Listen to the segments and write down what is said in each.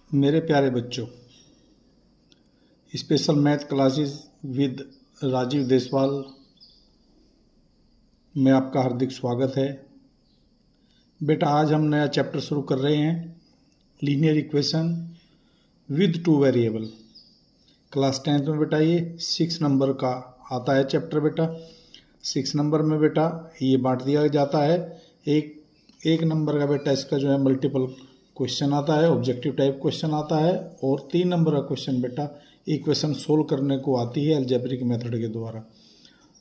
मेरे प्यारे बच्चों, special math classes with Rajeev Deswal में आपका हार्दिक स्वागत है। बेटा, आज हम नया चैप्टर शुरू कर रहे हैं, linear equation with two variable. Class 10th में बेटा ये 6 नंबर का आता है चैप्टर। बेटा 6 नंबर में बेटा ये बांट दिया जाता है। एक नंबर का बेटा इसका जो है मल्टीपल क्वेश्चन आता है, ऑब्जेक्टिव टाइप क्वेश्चन आता है, और 3 नंबर का क्वेश्चन बेटा इक्वेशन सोल्व करने को आती है अलजेब्रिक मेथड के द्वारा।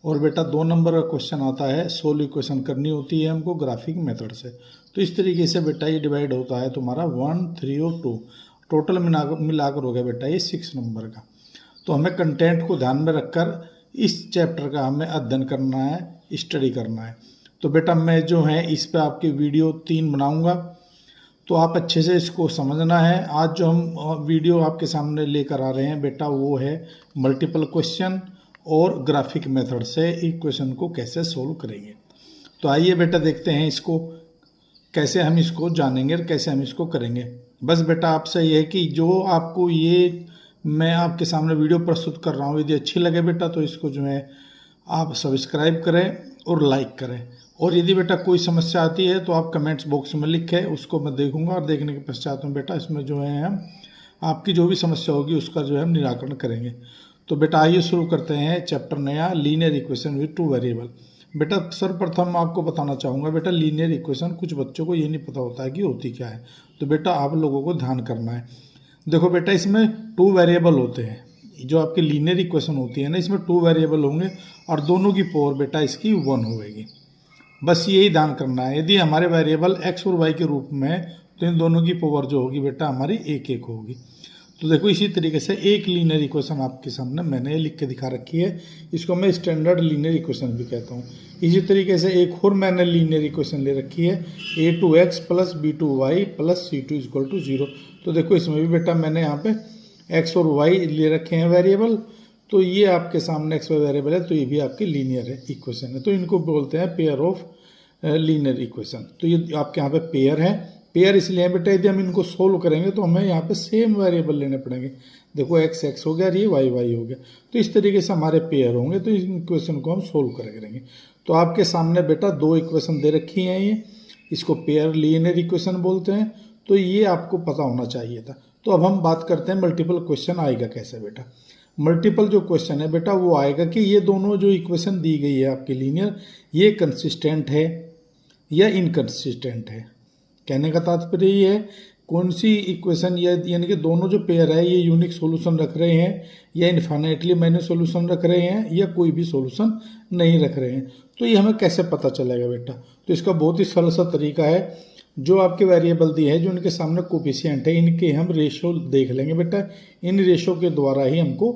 और बेटा 2 नंबर का क्वेश्चन आता है, सोल्व इक्वेशन करनी होती है हमको ग्राफिक मेथड से। तो इस तरीके से बेटा ये डिवाइड होता है तुम्हारा 1, 3 और 2, टोटल मिलाकर हो गया बेटा ये 6 नंबर का। तो हमें कंटेंट को ध्यान में रखकर इस चैप्टर का हमें अध्ययन करना है, स्टडी करना है। तो बेटा मैं जो है इस पर आपकी वीडियो 3 बनाऊंगा, तो आप अच्छे से इसको समझना है। आज जो हम वीडियो आपके सामने लेकर आ रहे हैं बेटा वो है मल्टीपल क्वेश्चन और ग्राफिक मेथड से इक्वेशन को कैसे सोल्व करेंगे। तो आइए बेटा देखते हैं इसको कैसे हम इसको जानेंगे और कैसे हम इसको करेंगे। बस बेटा आपसे ये है कि जो आपको ये मैं आपके सामने वीडियो प्रस्तुत कर रहा हूँ, यदि अच्छी लगे बेटा तो इसको जो है आप सब्सक्राइब करें और लाइक करें। और यदि बेटा कोई समस्या आती है तो आप कमेंट्स बॉक्स में लिखें, उसको मैं देखूंगा और देखने के पश्चात में बेटा इसमें जो है हम आपकी जो भी समस्या होगी उसका जो है हम निराकरण करेंगे। तो बेटा आइए शुरू करते हैं चैप्टर नया, linear equation with two variable. बेटा सर्वप्रथम आपको बताना चाहूँगा बेटा लीनियर इक्वेशन कुछ बच्चों को ये नहीं पता होता है कि होती क्या है। तो बेटा आप लोगों को ध्यान करना है। देखो बेटा इसमें 2 वेरिएबल होते हैं। जो आपकी लीनियर इक्वेशन होती है ना, इसमें 2 वेरिएबल होंगे और दोनों की पावर बेटा इसकी 1 होगी। बस यही ध्यान करना है। यदि हमारे वेरिएबल x और y के रूप में तो इन दोनों की पावर जो होगी बेटा हमारी 1 होगी। तो देखो इसी तरीके से एक लीनियर इक्वेशन आपके सामने मैंने लिख के दिखा रखी है, इसको मैं स्टैंडर्ड लीनियर इक्वेशन भी कहता हूँ। इसी तरीके से एक और मैंने लीनियर इक्वेशन ले रखी है, a2x + b2y + c2 = 0। तो देखो इसमें भी बेटा मैंने यहाँ पे x और y ले रखे हैं वेरिएबल। तो ये आपके सामने x y वेरिएबल है, तो ये भी आपकी लीनियर है इक्वेशन है। तो इनको बोलते हैं पेयर ऑफ लीनियर इक्वेशन। तो ये आपके यहाँ पे पेयर है। पेयर इसलिए है बेटा यदि हम इनको सोल्व करेंगे तो हमें यहाँ पे सेम वेरिएबल लेने पड़ेंगे। देखो x x हो गया और ये y y हो गया। तो इस तरीके से हमारे पेयर होंगे, तो इन इक्वेशन को हम सोल्व करेंगे। तो आपके सामने बेटा 2 इक्वेशन दे रखी हैं, ये इसको पेयर लीनियर इक्वेशन बोलते हैं। तो ये आपको पता होना चाहिए था। तो अब हम बात करते हैं मल्टीपल क्वेश्चन आएगा कैसे। बेटा मल्टीपल जो क्वेश्चन है बेटा वो आएगा कि ये दोनों जो इक्वेशन दी गई है आपकी लीनियर, ये कंसिस्टेंट है या इनकंसिस्टेंट है। कहने का तात्पर्य ये है कौन सी इक्वेशन यानी कि दोनों जो पेयर है ये यूनिक सॉल्यूशन रख रहे हैं या इन्फिनिटली मैनी सॉल्यूशन रख रहे हैं या कोई भी सॉल्यूशन नहीं रख रहे हैं। तो ये हमें कैसे पता चलेगा बेटा? तो इसका बहुत ही सरल सा तरीका है। जो आपके वेरिएबल दिए हैं, जो इनके सामने कोफिशिएंट है, इनके हम रेशो देख लेंगे बेटा। इन रेशो के द्वारा ही हमको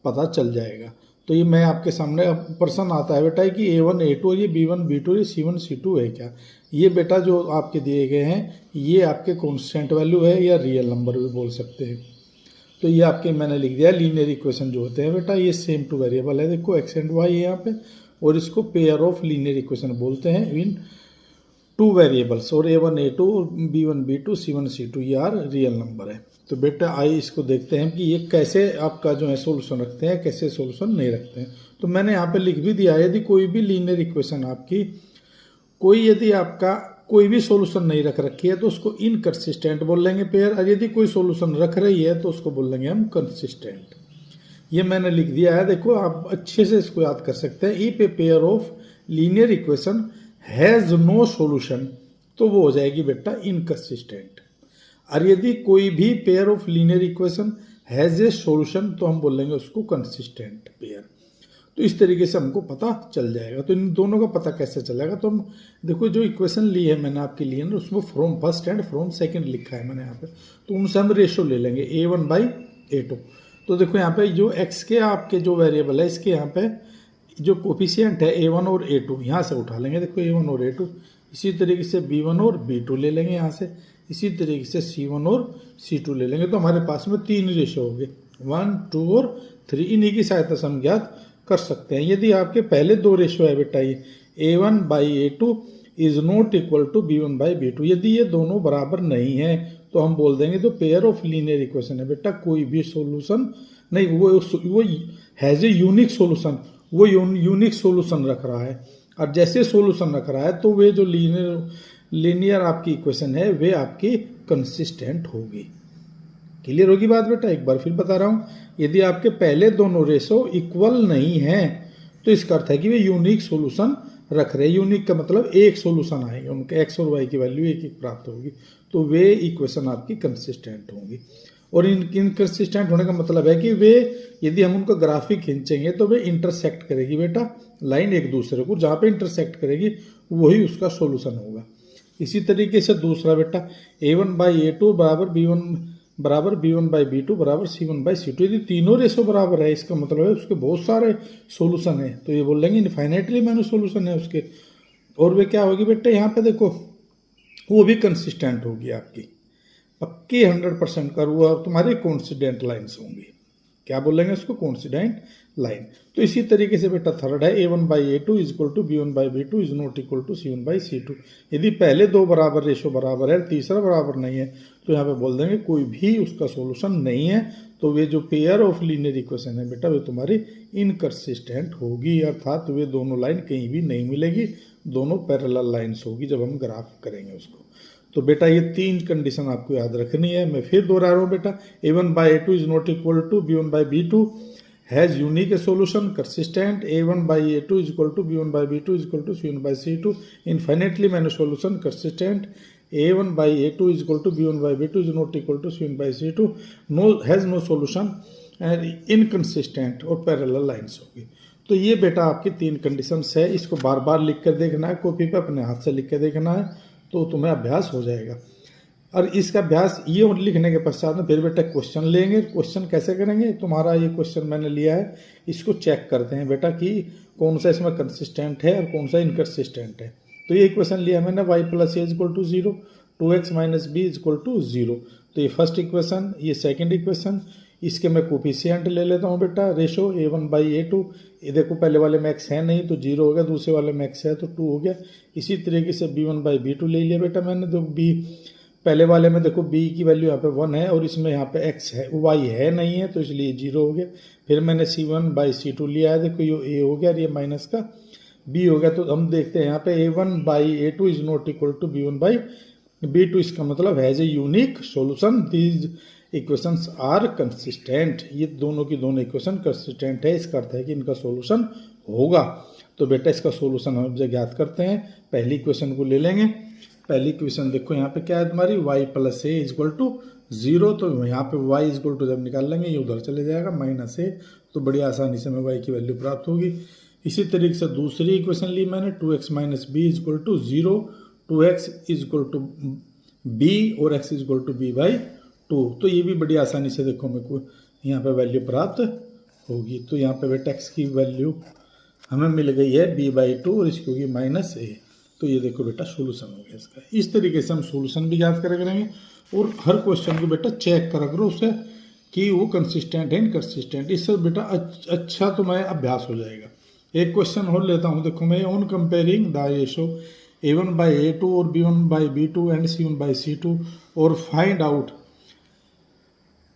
पता चल जाएगा। तो ये मैं आपके सामने प्रश्न आता है बेटा कि a1 a2 ये b1 b2 ये c1 c2 है क्या। ये बेटा जो आपके दिए गए हैं ये आपके कांस्टेंट वैल्यू है या रियल नंबर भी बोल सकते हैं। तो ये आपके मैंने लिख दिया लीनियर इक्वेशन जो होते हैं बेटा ये सेम टू वेरिएबल है। देखो x एंड y है यहाँ पे, और इसको पेयर ऑफ लीनियर इक्वेशन बोलते हैं इन 2 वेरिएबल्स। और a1 a2 और b1 b2 c1 c2 ये आर रियल नंबर है। तो बेटा आइए इसको देखते हैं कि ये कैसे आपका जो है सोल्यूशन रखते हैं, कैसे सोल्यूशन नहीं रखते हैं। तो मैंने यहाँ पे लिख भी दिया है, यदि कोई भी लीनियर इक्वेशन आपकी यदि आपका कोई भी सोल्यूशन नहीं रख रखी है तो उसको इनकंसिस्टेंट बोल लेंगे पेयर, और यदि कोई सोल्यूशन रख रही है तो उसको बोल लेंगे हम कंसिस्टेंट। ये मैंने लिख दिया है, देखो आप अच्छे से इसको याद कर सकते हैं। If a pair of linear equation has no solution तो वो हो जाएगी बेटा इनकंसिस्टेंट। और यदि कोई भी pair of linear equation has a solution तो हम बोलेंगे उसको कंसिस्टेंट पेयर। तो इस तरीके से हमको पता चल जाएगा। तो इन दोनों का पता कैसे चलेगा? तो हम देखो जो इक्वेशन ली है मैंने आपके लिए ना, उसमें from first and from second लिखा है मैंने यहाँ पे। तो उनसे हम रेशो ले लेंगे a1/a2। तो देखो यहाँ पे जो x के आपके जो वेरिएबल है इसके यहाँ पे जो कोफिशिएंट है a1 और a2 यहाँ से उठा लेंगे। देखो a1 और a2, इसी तरीके से b1 और b2 ले लेंगे यहाँ से, इसी तरीके से c1 और c2 ले लेंगे। तो हमारे पास में 3 रेशो हो गए, 1 2 और 3। इन्हीं की सहायता से हम ज्ञात कर सकते हैं। यदि आपके पहले 2 रेशो है बेटा ये a1/a2 is not equal to b1/b2, यदि ये दोनों बराबर नहीं है तो हम बोल देंगे तो पेयर ऑफ लीनियर इक्वेशन है बेटा, कोई भी सॉल्यूशन नहीं, वो हैज़ ए यूनिक सॉल्यूशन, वो यूनिक सॉल्यूशन रख रहा है। और जैसे सॉल्यूशन रख रहा है तो वे जो लीनियर आपकी इक्वेशन है वे आपकी कंसिस्टेंट होगी। क्लियर होगी बात बेटा? एक बार फिर बता रहा हूँ, यदि आपके पहले दोनों रेशो इक्वल नहीं है तो इसका अर्थ है कि वे यूनिक सॉल्यूशन रख रहे हैं। यूनिक का मतलब एक सॉल्यूशन आएगा, उनके एक्स और वाई की वैल्यू एक एक प्राप्त होगी, तो वे इक्वेशन आपकी कंसिस्टेंट होंगी। और इनकंसिस्टेंट होने का मतलब है कि वे, यदि हम उनका ग्राफिक खींचेंगे तो वे इंटरसेक्ट करेगी बेटा, लाइन एक दूसरे को जहाँ पे इंटरसेक्ट करेगी वही उसका सॉल्यूशन होगा। इसी तरीके से दूसरा बेटा a1/a2 बराबर b1/b2 बराबर c1/c2, यदि तीनों रेशो बराबर है इसका मतलब है उसके बहुत सारे सॉल्यूशन है, तो ये बोल लेंगे इनफाइनाइटली मैनी सॉल्यूशन है उसके। और वे क्या होगी बेटा, यहाँ पे देखो वो भी कंसिस्टेंट होगी आपकी, पक्की 100% का वो तुम्हारी कोइंसिडेंट लाइन्स होंगी। क्या बोलेंगे उसको? Coincident line. तो इसी तरीके से बेटा थर्ड है a1/a2 is equal to b1/b2 is not equal to c1/c2। यदि पहले दो बराबर रेशो बराबर है, तीसरा बराबर नहीं है, तो यहाँ पे बोल देंगे कोई भी उसका सॉल्यूशन नहीं है, तो वे जो पेयर ऑफ लीनियर इक्वेशन है बेटा वे तुम्हारी इनकंसिस्टेंट होगी, अर्थात वे दोनों लाइन कहीं भी नहीं मिलेगी, दोनों पैरेलल लाइन्स होगी जब हम ग्राफ करेंगे उसको। तो बेटा ये तीन कंडीशन आपको याद रखनी है। मैं फिर दोहरा रहा हूँ बेटा, a1/a2 is not equal to b1/b2 has unique solution consistent, a1/a2 is equal to b1/b2 is equal to c1/c2 infinitely many solution consistent, a1/a2 is equal to b1/b2 is not equal to c1/c2 has no solution and inconsistent और parallel lines होगी। तो ये बेटा आपकी तीन conditions है, इसको बार बार लिख कर देखना है, कॉपी पे अपने हाथ से लिख कर देखना है, तो तुम्हें अभ्यास हो जाएगा। और इसका अभ्यास ये लिखने के पश्चात में फिर बेटा क्वेश्चन लेंगे। क्वेश्चन कैसे करेंगे? तुम्हारा ये क्वेश्चन मैंने लिया है, इसको चेक करते हैं बेटा कि कौन सा इसमें कंसिस्टेंट है और कौन सा इनकंसिस्टेंट है। तो ये क्वेश्चन लिया मैंने y + a = 0, 2x - b = 0। तो ये फर्स्ट इक्वेशन, ये सेकेंड इक्वेशन, इसके मैं कोफिशिएंट ले लेता हूँ बेटा, रेशो a1/a2। ये देखो पहले वाले में x है नहीं तो 0 हो गया, दूसरे वाले में x है तो 2 हो गया। इसी तरीके से b1/b2 ले लिया बेटा मैंने, तो b पहले वाले में देखो b की वैल्यू यहाँ पे 1 है और इसमें यहाँ पे x है, y है नहीं है तो इसलिए 0 हो गया। फिर मैंने c1/c2 लिया है, देखो ये a हो गया और ये माइनस का b हो गया। तो हम देखते हैं यहाँ पे a1/a2 is not equal to b1/b2, इसका मतलब has a unique solution, these equations are consistent. ये दोनों की दोनों इक्वेशन कंसिस्टेंट है, इसका अर्थ है कि इनका सॉल्यूशन होगा। तो बेटा इसका सॉल्यूशन हम जब ज्ञात करते हैं, पहली इक्वेशन को ले लेंगे। पहली इक्वेशन देखो यहाँ पे क्या है तुम्हारी, y + a = 0। तो यहाँ पे y = जब निकाल लेंगे ये उधर चले जाएगा -a, तो बड़ी आसानी से हमें y की वैल्यू प्राप्त होगी। इसी तरीके से दूसरी इक्वेशन ली मैंने, 2x - b = 0, 2x = b और x = b/2। तो ये भी बड़ी आसानी से देखो मेरे को यहाँ पे वैल्यू प्राप्त होगी। तो यहाँ पे बेटा x की वैल्यू हमें मिल गई है b/2 और इसकी होगी -a। तो ये देखो बेटा सॉल्यूशन हो गया इसका। इस तरीके से हम सॉल्यूशन भी याद करेंगे और हर क्वेश्चन को बेटा चेक करा करो उससे कि वो कंसिस्टेंट है इनकंसिस्टेंट। इससे बेटा अच्छा तुम्हें अभ्यास हो जाएगा। एक क्वेश्चन और लेता हूँ, देखो मैं, on comparing the ratio a1/a2 और b1/b2 एंड c1/c2 और फाइंड आउट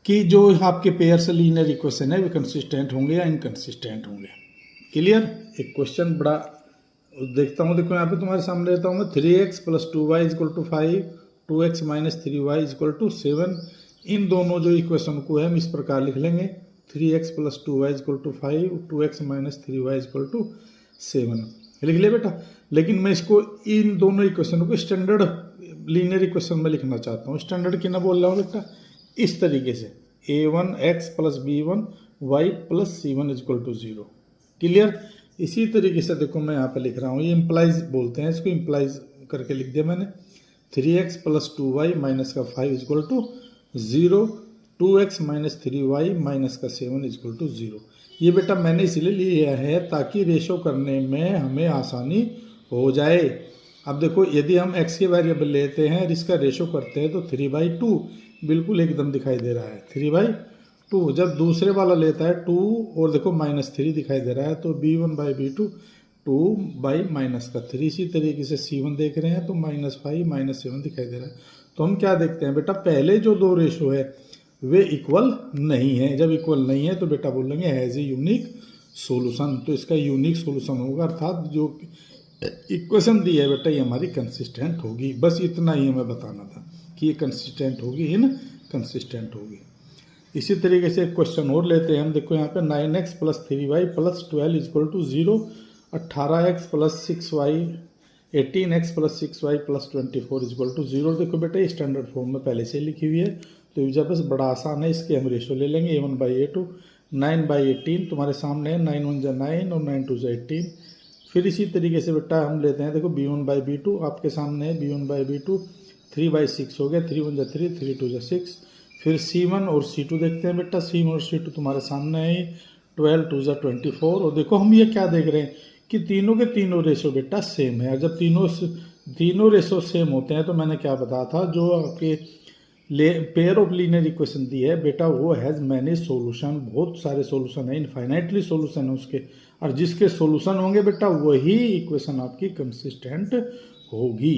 कि जो आपके पेयर से लीनियर इक्वेशन है वे कंसिस्टेंट होंगे या इनकंसिस्टेंट होंगे। क्लियर? एक क्वेश्चन बड़ा देखता हूँ, देखो यहाँ पे तुम्हारे सामने रहता हूँ मैं, 3x + 2y = 5, 2x - 3y = 7। इन दोनों जो इक्वेशन को है हम इस प्रकार लिख लेंगे, 3x + 2y = 5, 2x - 3y = 7 लिख ले बेटा। लेकिन मैं इसको इन दोनों इक्वेशन को स्टैंडर्ड लीनियर इक्वेशन में लिखना चाहता हूँ। स्टैंडर्ड की ना बोल रहा हूँ बेटा, इस तरीके से a1x + b1 y + c1 = 0। Clear? इसी तरीके से देखो मैं यहाँ पे लिख रहा हूँ, ये इम्प्लाइज बोलते हैं इसको, इम्प्लाइज करके लिख दिया मैंने, 3x + 2y - 5 = 0, 2x - 3y - 7 = 0। ये बेटा मैंने इसलिए लिया है ताकि रेशो करने में हमें आसानी हो जाए। अब देखो यदि हम x के वेरिएबल लेते हैं और इसका रेशो करते हैं तो 3/2 बिल्कुल एकदम दिखाई दे रहा है, 3/2। जब दूसरे वाला लेता है 2 और देखो -3 दिखाई दे रहा है, तो b1/b2 2/-3। इसी तरीके से c1 देख रहे हैं तो -5 - 7 दिखाई दे रहा है। तो हम क्या देखते हैं बेटा, पहले जो दो रेशो है वे इक्वल नहीं है। जब इक्वल नहीं है तो बेटा बोलेंगे हैज़ ए यूनिक सोल्यूशन। तो इसका यूनिक सोल्यूशन होगा, अर्थात जो इक्वेशन दी है बेटा ये हमारी कंसिस्टेंट होगी। बस इतना ही हमें बताना था कि ये कंसिस्टेंट होगी, इन कंसिस्टेंट होगी। इसी तरीके से एक क्वेश्चन और लेते हैं हम। देखो यहाँ पे 9x + 3y + 12 = 0, 18x + 6y 18x + 6y + 24 = 0। देखो बेटा ये स्टैंडर्ड फॉर्म में पहले से लिखी हुई है, तो जब बस बड़ा आसान है, इसके हम रेशो ले लेंगे a1/a2। 9/18 तुम्हारे सामने है, 9 × 1 = 9 और 9 × 2 = 18। फिर इसी तरीके से बेटा हम लेते हैं, देखो b1/b2 आपके सामने है, b1/b2 3/6 हो गया, 3 × 1 = 3, 3 × 2 = 6। फिर C1 और C2 देखते हैं बेटा, C1 और C2 तुम्हारे सामने है, 12 × 2 = 24। और देखो हम ये क्या देख रहे हैं कि तीनों के तीनों रेशो बेटा सेम है। जब तीनों रेशो सेम होते हैं तो मैंने क्या बताया था, जो आपके पेयर ऑफ लीनियर इक्वेशन दी है बेटा वो हैज़ मैनी सोल्यूशन, बहुत सारे सोल्यूशन है, इनफाइनाइटली सोल्यूशन है उसके, और जिसके सोल्यूशन होंगे बेटा वही इक्वेशन आपकी कंसिस्टेंट होगी।